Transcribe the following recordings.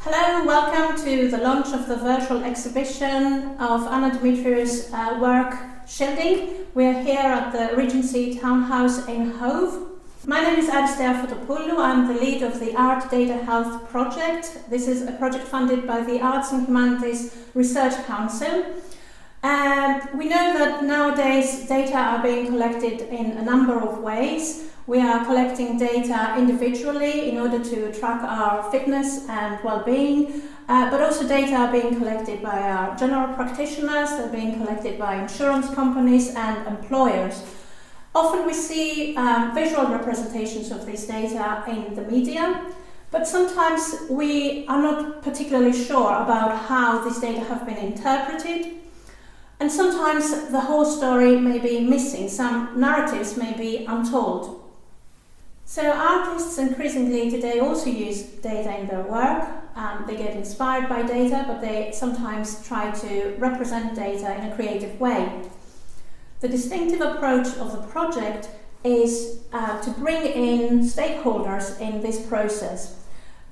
Hello and welcome to the launch of the virtual exhibition of Anna Dimitriou's work Shielding. We are here at the Regency Townhouse in Hove. My name is Aristea Fotopoulou. I'm the lead of the Art Data Health project. This is a project funded by the Arts and Humanities Research Council. We know that nowadays data are being collected in a number of ways. We are collecting data individually in order to track our fitness and well-being, but also data are being collected by our general practitioners, they're being collected by insurance companies and employers. Often we see visual representations of this data in the media, but sometimes we are not particularly sure about how these data have been interpreted. And sometimes the whole story may be missing, some narratives may be untold. So artists increasingly today also use data in their work. They get inspired by data, but they sometimes try to represent data in a creative way. The distinctive approach of the project is to bring in stakeholders in this process.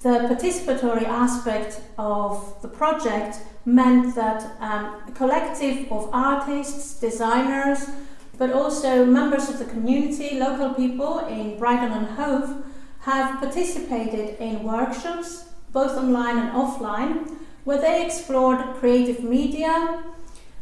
The participatory aspect of the project meant that a collective of artists, designers, but also members of the community, local people in Brighton and Hove, have participated in workshops, both online and offline, where they explored creative media,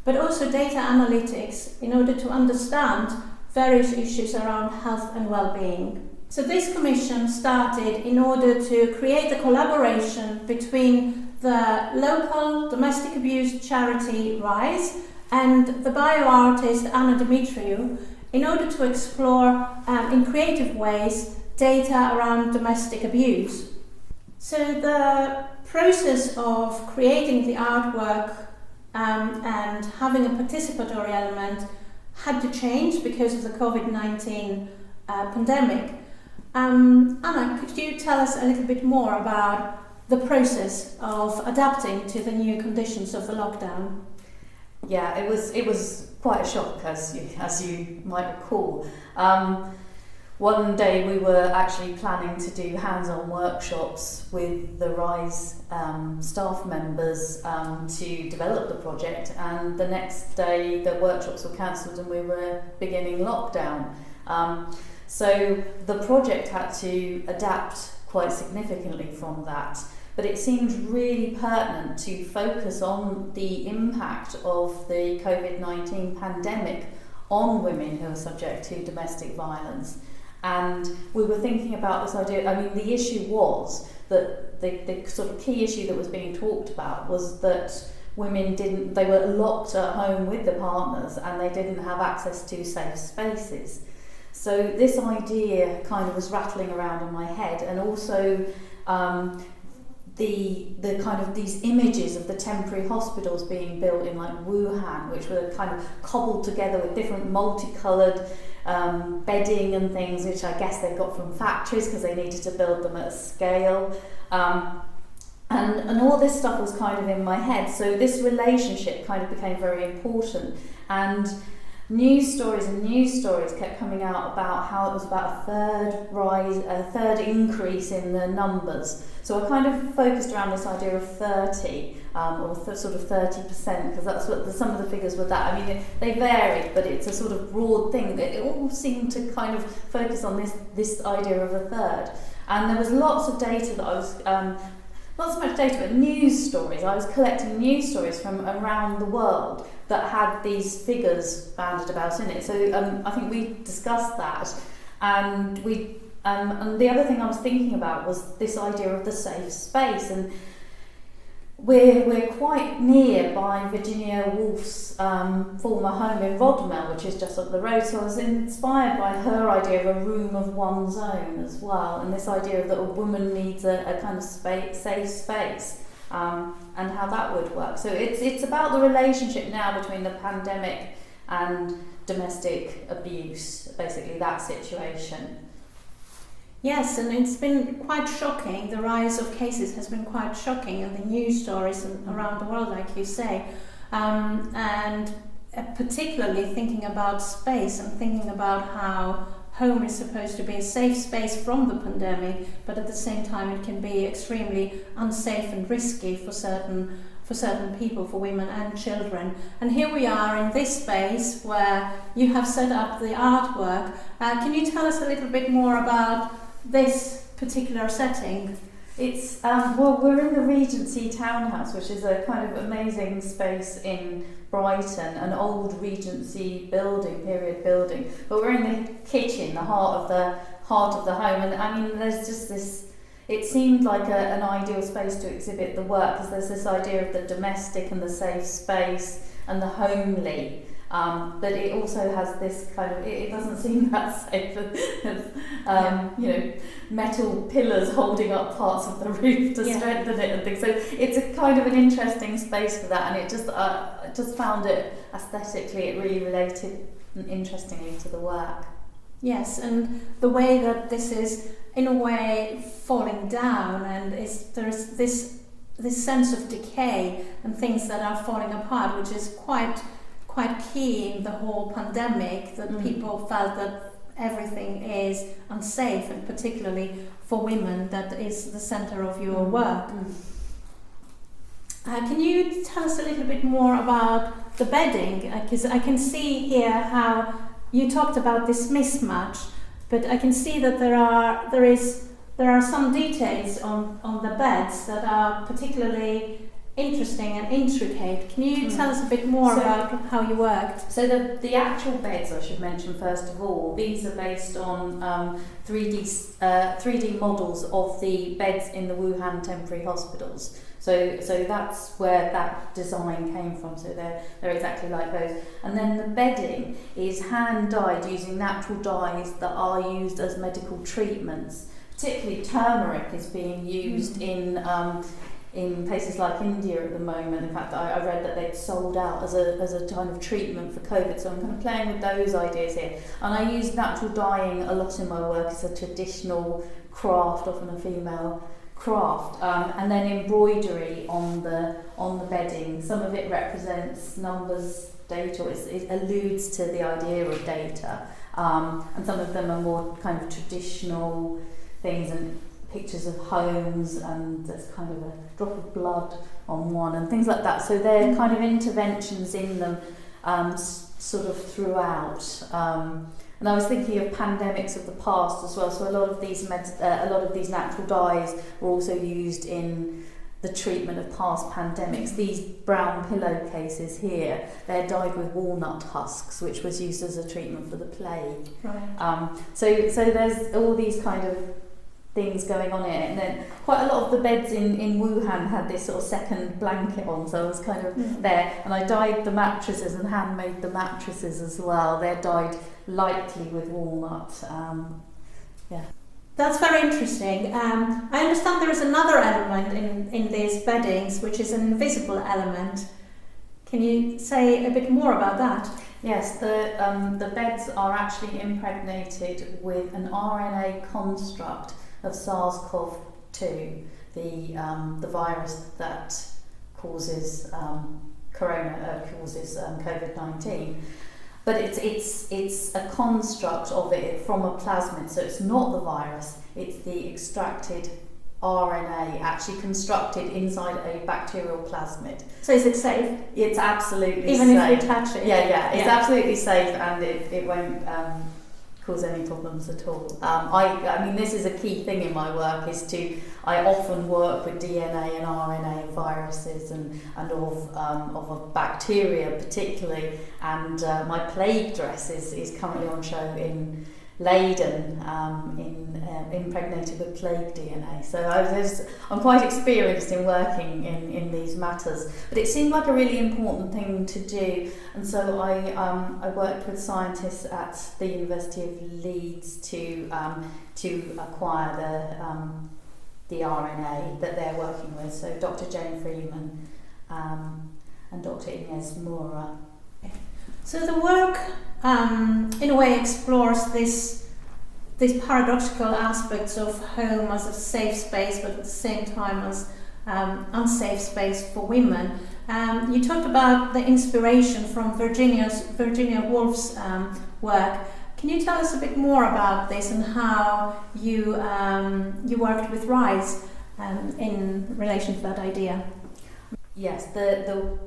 but also data analytics in order to understand various issues around health and well-being. So this commission started in order to create a collaboration between the local domestic abuse charity RISE and the bioartist Anna Dimitriou in order to explore in creative ways data around domestic abuse. So the process of creating the artwork and having a participatory element had to change because of the COVID-19 pandemic. Anna, could you tell us a little bit more about the process of adapting to the new conditions of the lockdown? Yeah, it was quite a shock, as you might recall. One day we were actually planning to do hands-on workshops with the RISE staff members to develop the project, and the next day the workshops were cancelled and we were beginning lockdown. So the project had to adapt quite significantly from that. But it seemed really pertinent to focus on the impact of the COVID-19 pandemic on women who are subject to domestic violence. And we were thinking about this idea, the issue was that the sort of key issue that was being talked about was that women they were locked at home with their partners and they didn't have access to safe spaces. So this idea kind of was rattling around in my head, and also the kind of these images of the temporary hospitals being built in like Wuhan, which were kind of cobbled together with different multicoloured bedding and things, which I guess they got from factories because they needed to build them at a scale. And all this stuff was kind of in my head. So this relationship kind of became very important. And news stories kept coming out about how it was about a third increase in the numbers. So I kind of focused around this idea of 30, sort of 30%, because that's what some of the figures were that. They varied, but it's a sort of broad thing. It all seemed to kind of focus on this idea of a third. And there was lots of data that I was, not so much data, but news stories. I was collecting news stories from around the world that had these figures banded about in it. So I think we discussed that, and the other thing I was thinking about was this idea of the safe space. And we're quite near by Virginia Woolf's former home in Rodmell, which is just up the road. So I was inspired by her idea of a room of one's own as well, and this idea that a woman needs a kind of safe space. And how that would work. So it's about the relationship now between the pandemic and domestic abuse, basically that situation. Yes, and it's been quite shocking. The rise of cases has been quite shocking, and the news stories around the world, like you say, and particularly thinking about space and thinking about how home is supposed to be a safe space from the pandemic, but at the same time it can be extremely unsafe and risky for certain people, for women and children. And here we are in this space where you have set up the artwork. Can you tell us a little bit more about this particular setting? It's well, we're in the Regency Townhouse, which is a kind of amazing space in Brighton, an old Regency building, period building. But we're in the kitchen, the heart of the home, and I mean, there's just this. It seemed like an ideal space to exhibit the work, because there's this idea of the domestic and the safe space and the homely. But it also has this kind of, it doesn't seem that safe as metal pillars holding up parts of the roof to strengthen it and things. So it's a kind of an interesting space for that, and it just I just found it aesthetically, it really related interestingly to the work. Yes, and the way that this is in a way falling down, and there's this sense of decay and things that are falling apart, which is quite key in the whole pandemic, that people felt that everything is unsafe, and particularly for women, that is the center of your work. Can you tell us a little bit more about the bedding? Because I can see here how you talked about this mismatch, but I can see that there are some details on the beds that are particularly interesting and intricate. Can you tell us a bit more about how you worked? So the actual beds, I should mention first of all, these are based on 3D models of the beds in the Wuhan temporary hospitals. So that's where that design came from. So they're exactly like those. And then the bedding is hand dyed using natural dyes that are used as medical treatments. Particularly turmeric is being used in places like India at the moment. In fact, I read that they'd sold out as a kind of treatment for COVID. So I'm kind of playing with those ideas here. And I use natural dyeing a lot in my work. It's a traditional craft, often a female craft, and then embroidery on the bedding. Some of it represents numbers, data, it alludes to the idea of data, and some of them are more kind of traditional things and pictures of homes, and there's kind of a drop of blood on one and things like that. So they're kind of interventions in them, sort of throughout. And I was thinking of pandemics of the past as well. So a lot of these natural dyes were also used in the treatment of past pandemics. These brown pillowcases here, they're dyed with walnut husks, which was used as a treatment for the plague. Right. So there's all these kind of things going on here, and then quite a lot of the beds in Wuhan had this sort of second blanket on, so I was kind of there, and I dyed the mattresses and handmade the mattresses as well. They're dyed lightly with walnut. That's very interesting. I understand there is another element in these beddings, which is an invisible element. Can you say a bit more about that? Yes, the beds are actually impregnated with an RNA construct of SARS-CoV-2, the virus that causes causes COVID-19. But it's a construct of it from a plasmid, so it's not the virus, it's the extracted RNA actually constructed inside a bacterial plasmid. So is it safe? It's absolutely even safe. Even if we touch it? Yeah, it's absolutely safe, and it won't cause any problems at all. I mean, this is a key thing in my work, I often work with DNA and RNA and viruses and of a bacteria particularly, and my plague dress is currently on show in Leiden, impregnated with plague DNA. So I'm quite experienced in working in these matters, but it seemed like a really important thing to do, and so I worked with scientists at the University of Leeds to acquire the RNA that they're working with. So Dr. Jane Freeman and Dr. Ines Mora. So the work, in a way, explores these paradoxical aspects of home as a safe space, but at the same time as unsafe space for women. You talked about the inspiration from Virginia Woolf's work. Can you tell us a bit more about this and how you worked with RISE in relation to that idea? Yes, the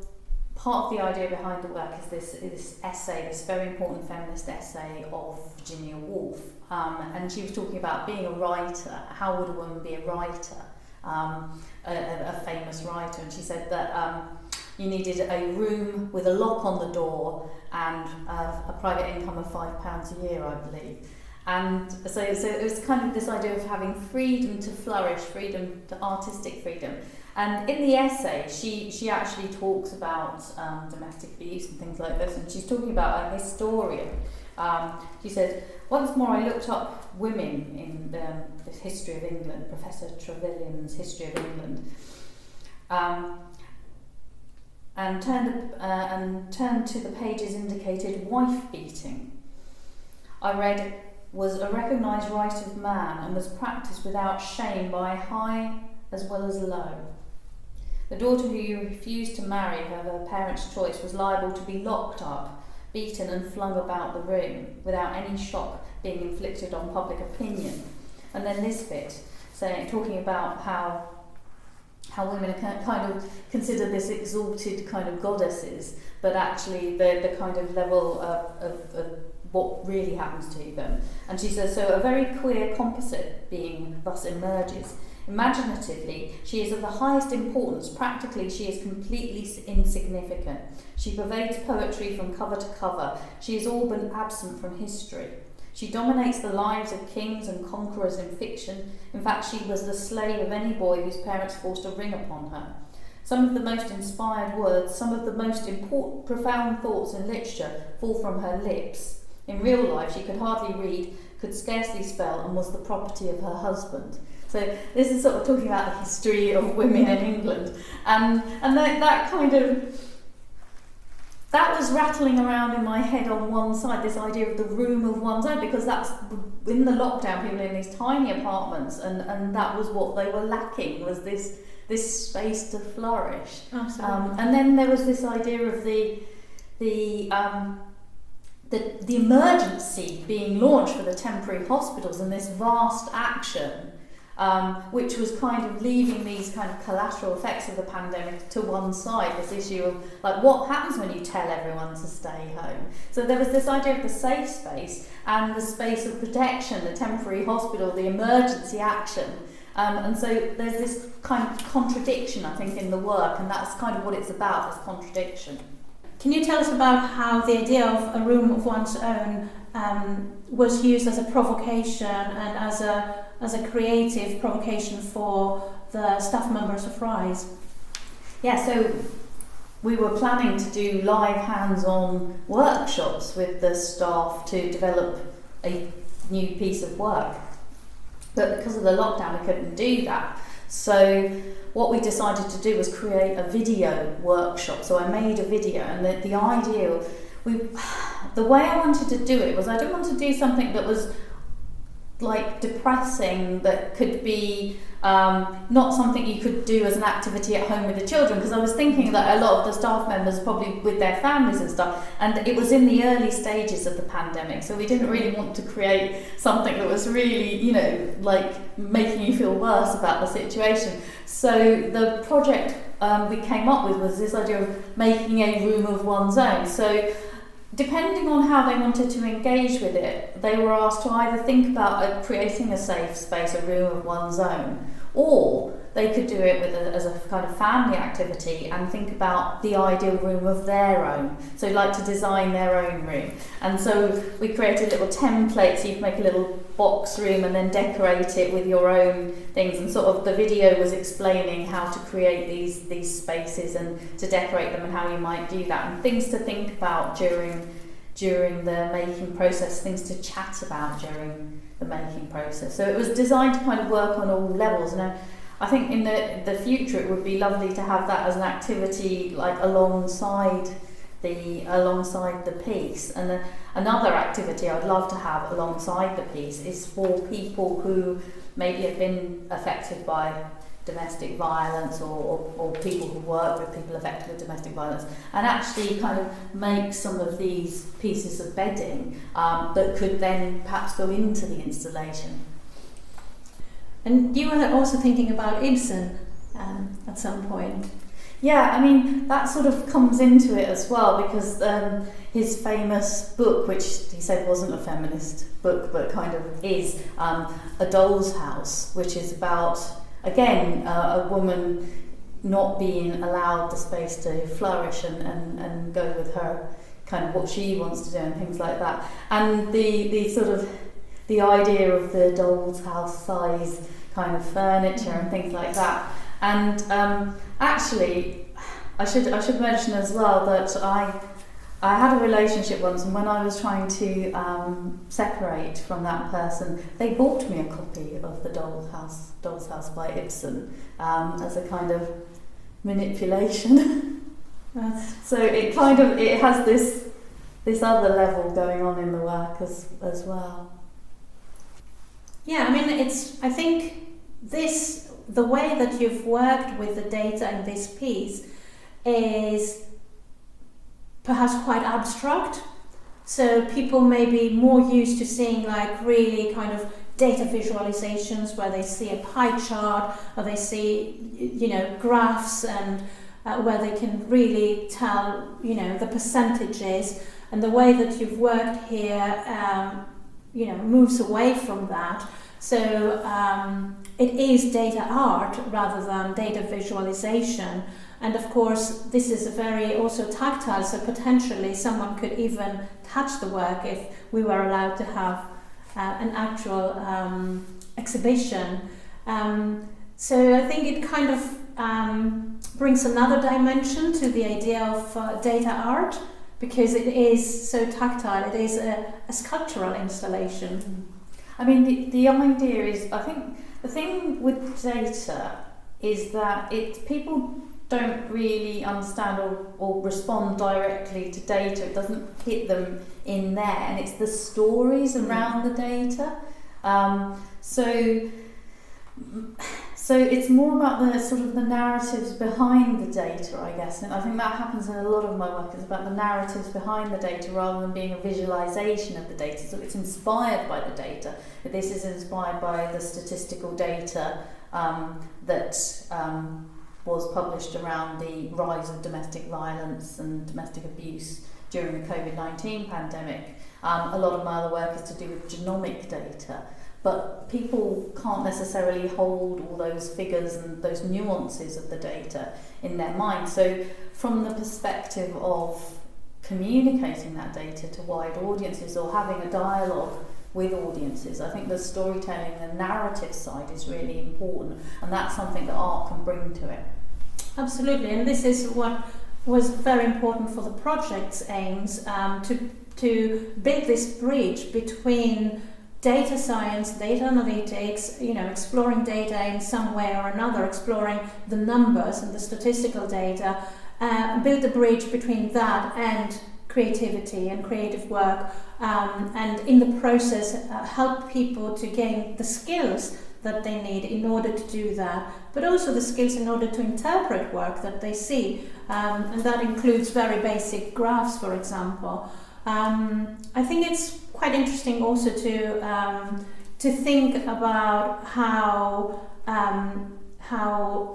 part of the idea behind the work is this essay, this very important feminist essay of Virginia Woolf. And she was talking about being a writer. How would a woman be a writer? A famous writer. And she said that you needed a room with a lock on the door and a private income of £5 a year, I believe. And so it was kind of this idea of having freedom to flourish, freedom to artistic freedom. And in the essay, she actually talks about domestic abuse and things like this, and she's talking about a historian. She said, once more I looked up women in the history of England, Professor Trevelyan's History of England, and turned to the pages indicated wife beating. I read, was a recognised right of man and was practised without shame by high as well as low. The daughter who you refused to marry of her parents' choice was liable to be locked up, beaten and flung about the room without any shock being inflicted on public opinion. And then this bit, talking about how women are kind of considered this exalted kind of goddesses, but actually the kind of level of what really happens to them. And she says, so a very queer composite being thus emerges. Imaginatively, she is of the highest importance. Practically, she is completely insignificant. She pervades poetry from cover to cover. She is all but absent from history. She dominates the lives of kings and conquerors in fiction. In fact, she was the slave of any boy whose parents forced a ring upon her. Some of the most inspired words, some of the most profound thoughts in literature fall from her lips. In real life, she could hardly read, could scarcely spell, and was the property of her husband. So this is sort of talking about the history of women in England, and that kind of, that was rattling around in my head on one side, this idea of the room of one's own, because that's, in the lockdown, people in these tiny apartments, and that was what they were lacking, was this space to flourish. Absolutely. And then there was this idea of the emergency being launched for the temporary hospitals and this vast action, which was kind of leaving these kind of collateral effects of the pandemic to one side, this issue of like what happens when you tell everyone to stay home. So there was this idea of the safe space and the space of protection, the temporary hospital, the emergency action. And so there's this kind of contradiction, I think, in the work, and that's kind of what it's about, this contradiction. Can you tell us about how the idea of a room of one's own was used as a provocation and as a creative provocation for the staff members of RISE? Yeah, so we were planning to do live hands-on workshops with the staff to develop a new piece of work. But because of the lockdown, we couldn't do that. So what we decided to do was create a video workshop. So I made a video, and the idea, the way I wanted to do it was I didn't want to do something that was like depressing, that could be not something you could do as an activity at home with the children, because I was thinking that a lot of the staff members probably with their families and stuff, and it was in the early stages of the pandemic, so we didn't really want to create something that was really, you know, like making you feel worse about the situation. So the project we came up with was this idea of making a room of one's own. So depending on how they wanted to engage with it, they were asked to either think about creating a safe space, a room of one's own, or they could do it as a kind of family activity and think about the ideal room of their own. So like to design their own room. And so we created little templates, so you can make a little box room and then decorate it with your own things. And sort of the video was explaining how to create these spaces and to decorate them and how you might do that, and things to think about during the making process, things to chat about during the making process. So it was designed to kind of work on all levels. And I think in the future it would be lovely to have that as an activity like alongside the piece. And then another activity I'd love to have alongside the piece is for people who maybe have been affected by, domestic violence or people who work with people affected with domestic violence, and actually kind of make some of these pieces of bedding that could then perhaps go into the installation. And you were also thinking about Ibsen at some point. Yeah, I mean, that sort of comes into it as well, because his famous book, which he said wasn't a feminist book but kind of is, A Doll's House, which is about, again, a woman not being allowed the space to flourish and go with her kind of what she wants to do and things like that. And the sort of the idea of the doll's house size kind of furniture and things like that. And actually, I should mention as well that I had a relationship once, and when I was trying to separate from that person, they bought me a copy of the Doll's House by Ibsen as a kind of manipulation. So it has this other level going on in the work as well. Yeah, I mean, I think the way that you've worked with the data in this piece is perhaps quite abstract. So people may be more used to seeing like really kind of data visualizations where they see a pie chart or they see, graphs and where they can really tell, the percentages. And the way that you've worked here, moves away from that. So it is data art rather than data visualization. And of course, this is very also tactile, so potentially someone could even touch the work if we were allowed to have an actual exhibition. So I think it kind of brings another dimension to the idea of data art, because it is so tactile, it is a sculptural installation. I mean, the idea is, I think the thing with data is that people don't really understand or respond directly to data. It doesn't hit them in there, and it's the stories around the data. So it's more about the sort of the narratives behind the data, I guess, and I think that happens in a lot of my work. It's about the narratives behind the data rather than being a visualization of the data. So it's inspired by the data. This is inspired by the statistical data that was published around the rise of domestic violence and domestic abuse during the COVID-19 pandemic. A lot of my other work is to do with genomic data. But people can't necessarily hold all those figures and those nuances of the data in their mind. So from the perspective of communicating that data to wide audiences or having a dialogue with audiences, I think the storytelling and narrative side is really important, and that's something that art can bring to it. Absolutely, and this is what was very important for the project's aims, to build this bridge between data science, data analytics, exploring data in some way or another, exploring the numbers and the statistical data, build a bridge between that and creativity and creative work, and in the process help people to gain the skills that they need in order to do that, but also the skills in order to interpret work that they see, and that includes very basic graphs, for example. I think it's quite interesting also to think about how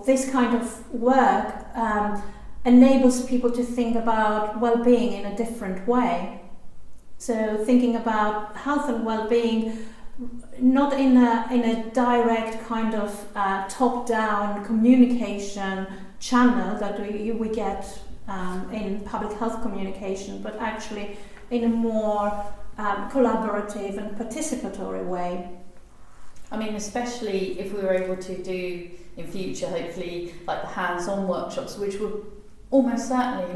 this kind of work enables people to think about well-being in a different way. So thinking about health and well-being not in a direct kind of top-down communication channel that we get in public health communication, but actually in a more collaborative and participatory way. I mean, especially if we were able to do in future, hopefully, like the hands-on workshops, which would almost certainly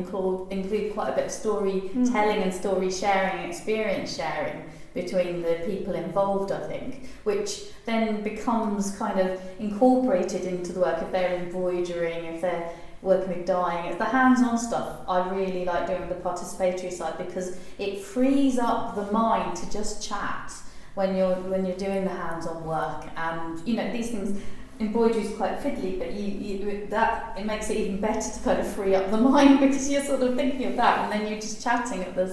include quite a bit of storytelling and story sharing, experience sharing between the people involved, I think, which then becomes kind of incorporated into the work if they're embroidering, if they're working with dyeing. It's the hands-on stuff I really like doing, the participatory side, because it frees up the mind to just chat when you're doing the hands-on work. And these things embroidery is quite fiddly, but it makes it even better to kind of free up the mind, because you're sort of thinking of that, and then you're just chatting at the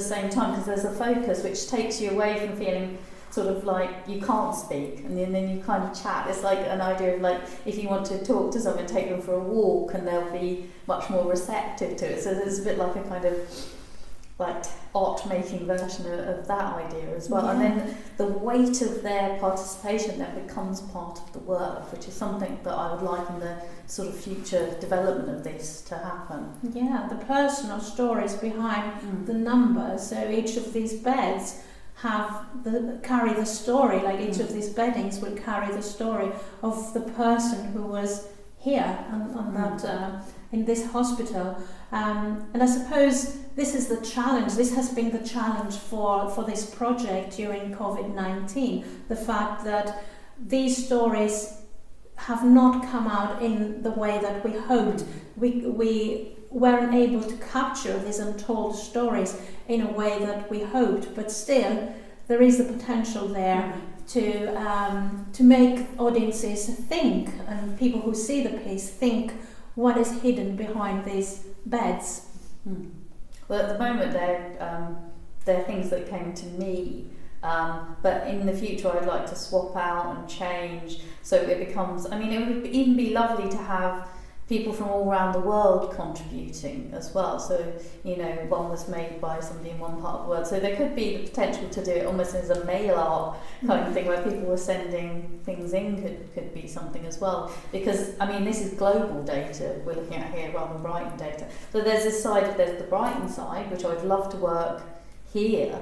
same time, because there's a focus which takes you away from feeling sort of like you can't speak, and then you kind of chat. It's like an idea of like, if you want to talk to someone, take them for a walk, and they'll be much more receptive to it. So there's a bit like a kind of like art making version of that idea as well. And then the weight of their participation then becomes part of the work, which is something that I would like in the sort of future development of this to happen. Yeah, the personal stories behind the numbers. So each of these beds carry the story, like each of these beddings will carry the story of the person who was here on that in this hospital. And I suppose this is the challenge. This has been the challenge for this project during COVID-19. The fact that these stories have not come out in the way that we hoped. We weren't able to capture these untold stories in a way that we hoped, but still there is the potential there to make audiences think, and people who see the piece think what is hidden behind these beds. Well, at the moment they're things that came to me, but in the future I'd like to swap out and change, so it becomes, I mean, it would even be lovely to have people from all around the world contributing as well. So, you know, one was made by somebody in one part of the world. So there could be the potential to do it almost as a mail art kind of thing, where people were sending things in could be something as well. Because, I mean, this is global data we're looking at here rather than Brighton data. So there's this side, there's the Brighton side, which I'd love to work here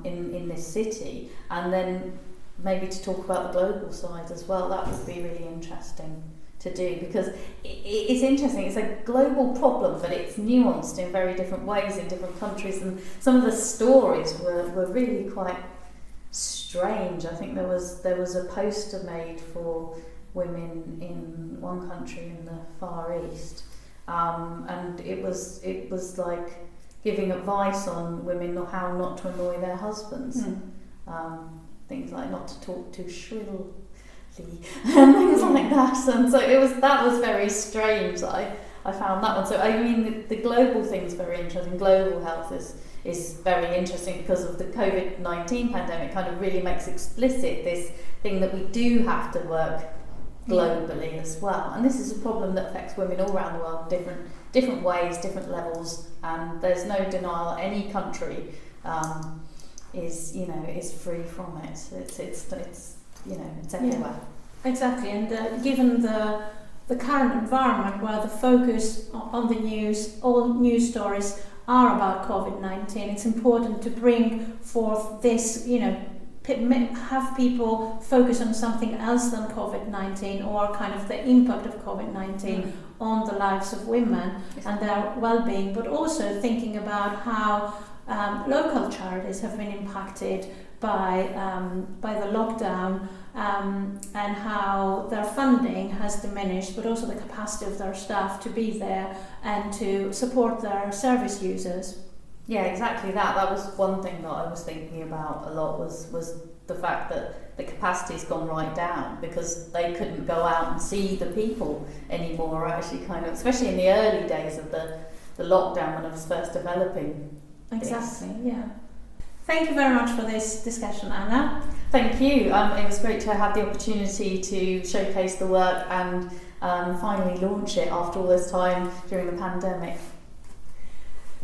in this city, and then maybe to talk about the global side as well. That would be really interesting to do, because it's interesting. It's a global problem, but it's nuanced in very different ways in different countries, and some of the stories were really quite strange. I think there was a poster made for women in one country in the Far East, and it was like giving advice on women how not to annoy their husbands. Things like not to talk too shrill and things like that, and so that was very strange. I found that one. So I mean, the global thing's very interesting. Global health is very interesting because of the COVID-19 pandemic. Kind of really makes explicit this thing that we do have to work globally as well, and this is a problem that affects women all around the world, different ways, different levels, and there's no denial any country is free from it. It's everywhere. Exactly, and given the current environment where the focus on the news, all news stories are about COVID-19, it's important to bring forth this, have people focus on something else than COVID-19, or kind of the impact of COVID-19 on the lives of women and their well-being, but also thinking about how local charities have been impacted by the lockdown, and how their funding has diminished, but also the capacity of their staff to be there and to support their service users. Yeah, exactly that. That was one thing that I was thinking about a lot, was the fact that the capacity's gone right down because they couldn't go out and see the people anymore, actually, kind of, especially in the early days of the lockdown when it was first developing. Exactly, yeah. Thank you very much for this discussion, Anna. Thank you. It was great to have the opportunity to showcase the work and finally launch it after all this time during the pandemic.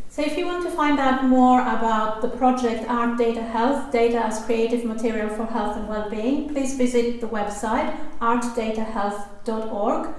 So if you want to find out more about the project Art Data Health, Data as Creative Material for Health and Wellbeing, please visit the website artdatahealth.org.